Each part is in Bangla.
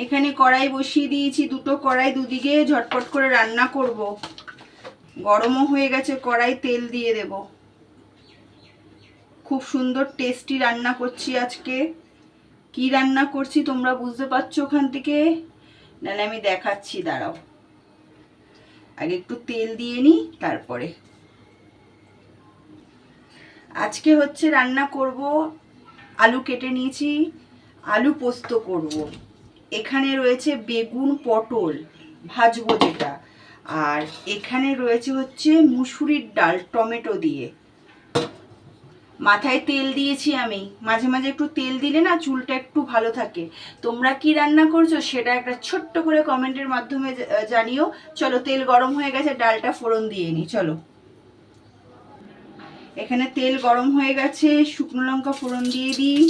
এখানে কড়াই বসিয়ে দিয়েছি, দুটো কড়াই, দুদিকে ঝটপট করে রান্না করব। গরমও হয়ে গেছে কড়াই, তেল দিয়ে দেব। খুব সুন্দর টেস্টি রান্না করছি আজকে। কি রান্না করছি তোমরা বুঝতে পারছো ওখান থেকে? নাহলে আমি দেখাচ্ছি, দাঁড়াও। আগে একটু তেল দিয়ে নিই, তারপরে। আজকে হচ্ছে রান্না করব, আলু কেটে নিয়েছি, আলু পোস্ত করব। এখানে রয়েছে বেগুন পটল ভাজবো যেটা, আর এখানে রয়েছে হচ্ছে মুসুরির ডাল টমেটো দিয়ে। মাথায় তেল দিয়েছি আমি, মাঝে মাঝে একটু তেল দিলে না চুলটা একটু ভালো থাকে। তোমরা কি রান্না করছো সেটা একটা ছোট্ট করে কমেন্টের মাধ্যমে জানিও। চলো, তেল গরম হয়ে গেছে, ডালটা ফোড়ন দিয়ে নি। চলো, এখানে তেল গরম হয়ে গেছে, শুকনো লঙ্কা ফোড়ন দিয়ে দিই।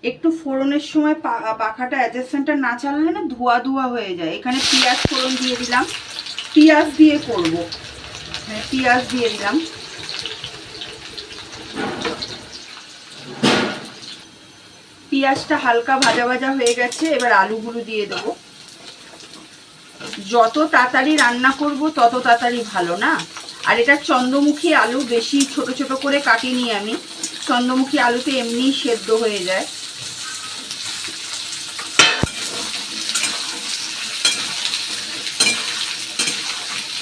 একটু ফোড়নের সময় পাখাটা অ্যাডজাস্টমেন্টটা না চালালে না ধোয়া ধোয়া হয়ে যায়। এখানে পেঁয়াজ ফোড়ন দিয়ে দিলাম, পেঁয়াজ দিয়ে করব, পেঁয়াজ দিয়ে দিলাম। পেঁয়াজটা হালকা ভাজা ভাজা হয়ে গেছে, এবার আলুগুলো দিয়ে দেবো। যত তাড়াতাড়ি রান্না করব তত তাড়াতাড়ি ভালো না। আর এটা চন্দ্রমুখী আলু, বেশি ছোট ছোট করে কাটিনি আমি। চন্দ্রমুখী আলুতে এমনিই সেদ্ধ হয়ে যায়।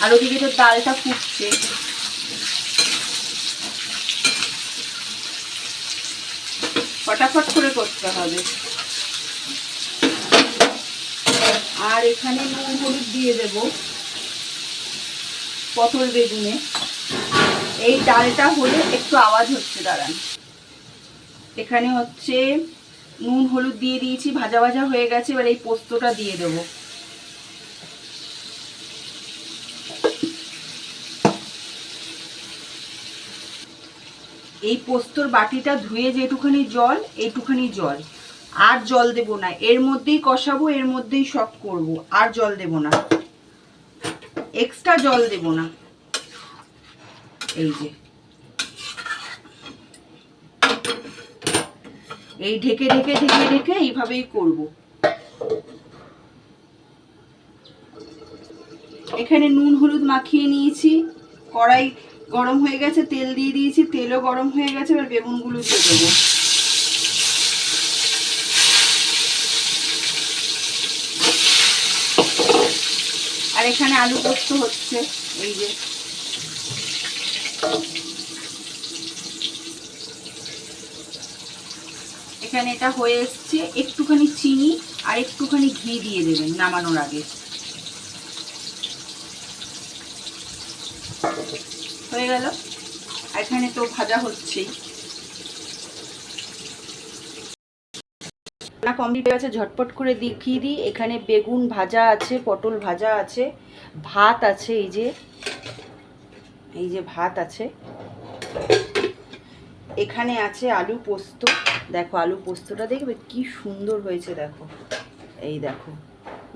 আর ওদিকে তো ডালটা ফুটছে। ফটাফট করে করতে হবে। আর এখানে নুন হলুদ দিয়ে দেব পটল বেগুনে। এই ডালটা হলে একটু আওয়াজ হচ্ছে, দাঁড়ান। এখানে হচ্ছে নুন হলুদ দিয়ে দিয়েছি, ভাজা ভাজা হয়ে গেছে। এবার এই পোস্তটা দিয়ে দেবো। এই পোস্তর বাটিটা ধুয়ে যেটুখানি জল, এইটুখানি জল, আর জল দেব না। এর মধ্যেই কষাবো, এর মধ্যেই সব করব, আর জল দেব না, এক্সট্রা জল দেব না। এই যে এই ঢেকে ঢেকে ঢেকে ঢেকে এইভাবেই করব। এখানে নুন হলুদ মাখিয়ে নিয়েছি। কড়াই গরম হয়ে গেছে, তেল দিয়ে দিয়েছি, তেলও গরম হয়ে গেছে। এবার বেগুনগুলো দিয়ে দেবো। আর এখানে আলু পোস্ত হচ্ছে, এই যে। এখানে এটা হয়ে এসছে। একটুখানি চিনি আর একটুখানি ঘি দিয়ে দেবেন নামানোর আগে। হয়ে গেল। এখানে তো ভাজা হচ্ছেই। রান্না কমপ্লিট হয়ে গেছে, ঝটপট করে দেখিয়ে দিই। এখানে বেগুন ভাজা আছে, পটল ভাজা আছে, ভাত আছে, এই যে ভাত আছে। এখানে আছে আলু পোস্ত। দেখো আলু পোস্তটা দেখবে কি সুন্দর হয়েছে, দেখো, এই দেখো,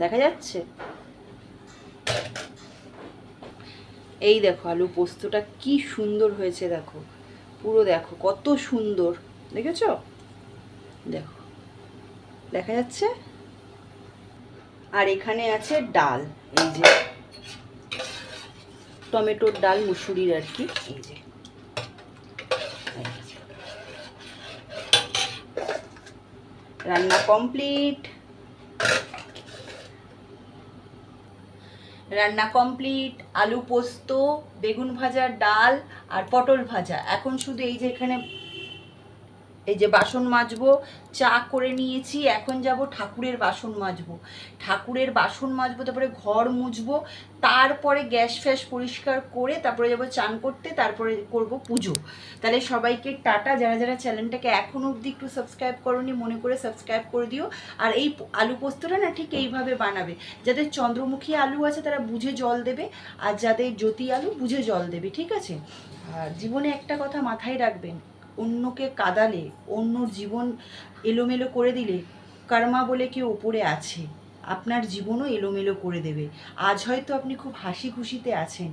দেখা যাচ্ছে? এই দেখো আলু পোস্তটা কি সুন্দর হয়েছে, দেখো, পুরো দেখো কত সুন্দর, দেখেছো? দেখো, দেখা যাচ্ছে? আর এখানে আছে ডাল, এই যে টমেটোর ডাল, মুসুরির আর কি। এই যে রান্না কমপ্লিট, রান্না কমপ্লিট। আলু পোস্ত, বেগুন ভাজা, ডাল আর পটল ভাজা। এখন শুধু এই যে এখানে এই যে বাসন মাজবো, চা করে নিয়েছি। এখন যাব ঠাকুরের বাসন মাজবো, ঠাকুরের বাসন মাজবো, তারপরে ঘর মুছবো, তারপরে গ্যাস ফ্যাস পরিষ্কার করে তারপরে যাবো চান করতে, তারপরে করব পুজো। তাহলে সবাইকে টাটা। যারা যারা চ্যানেলটাকে এখনো অবধি একটু সাবস্ক্রাইব করোনি, মনে করে সাবস্ক্রাইব করে দিও। আর এই আলু পোস্তটা না ঠিক এইভাবে বানাবে। যাদের চন্দ্রমুখী আলু আছে তারা বুঝে জল দেবে, আর যাদের জ্যোতি আলু বুঝে জল দেবে, ঠিক আছে? আর জীবনে একটা কথা মাথায় রাখবেন, অন্যকে কাঁদালে, অন্যর জীবন এলোমেলো করে দিলে, কর্মা বলে কেউ ওপরে আছে, আপনার জীবনও এলোমেলো করে দেবে। আজ হয়তো আপনি খুব হাসি খুশিতে আছেন,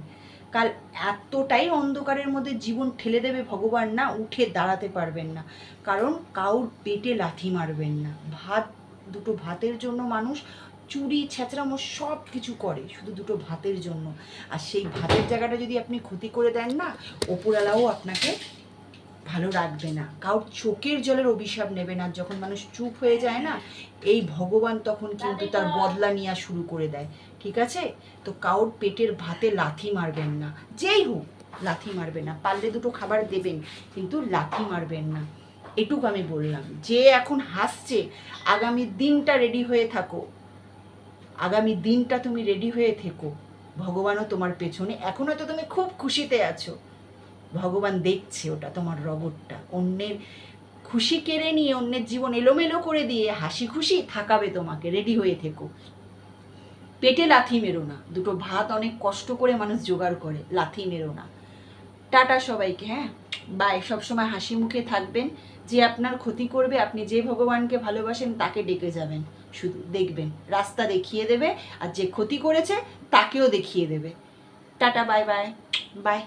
কাল এতটাই অন্ধকারের মধ্যে জীবন ঠেলে দেবে ভগবান না, উঠে দাঁড়াতে পারবেন না। কারণ কাউর পেটে লাথি মারবেন না। দুটো ভাতের জন্য মানুষ চুরি ছেঁচড়ামো সব কিছু করে, শুধু দুটো ভাতের জন্য। আর সেই ভাতের জায়গাটা যদি আপনি ক্ষতি করে দেন না, ওপরওয়ালাও আপনাকে ভালো রাখবে না। কাউর চোখের জলের অভিশাপ নেবে না। যখন মানুষ চুপ হয়ে যায় না, এই ভগবান তখন কিন্তু তার বদলা নেওয়া শুরু করে দেয়। ঠিক আছে? তো কাউর পেটের ভাতে লাথি মারবেন না, যেই হোক লাথি মারবেন না। পারলে দুটো খাবার দেবেন, কিন্তু লাথি মারবেন না। এটুকু আমি বললাম। যে এখন হাসছে, আগামী দিনটা রেডি হয়ে থাকো, আগামী দিনটা তুমি রেডি হয়ে থেকো। ভগবানও তোমার পেছনে। এখন হয়তো তুমি খুব খুশিতে আছো, ভগবান দেখছে ওটা তোমার রগরটা। অন্যের খুশি কেড়ে নিয়ে, অন্যের জীবন এলোমেলো করে দিয়ে হাসি খুশি থাকাবে তোমাকে। রেডি হয়ে থেকো। পেটে লাথি মেরো না। দুটো ভাত অনেক কষ্ট করে মানুষ জোগাড় করে, লাথি মেরো না। টাটা সবাইকে। হ্যাঁ, বাই। সবসময় হাসি মুখে থাকবেন। যে আপনার ক্ষতি করবে, আপনি যে ভগবানকে ভালোবাসেন তাকে ডেকে যাবেন, শুধু দেখবেন রাস্তা দেখিয়ে দেবে। আর যে ক্ষতি করেছে তাকেও দেখিয়ে দেবে। Tata, bye bye bye.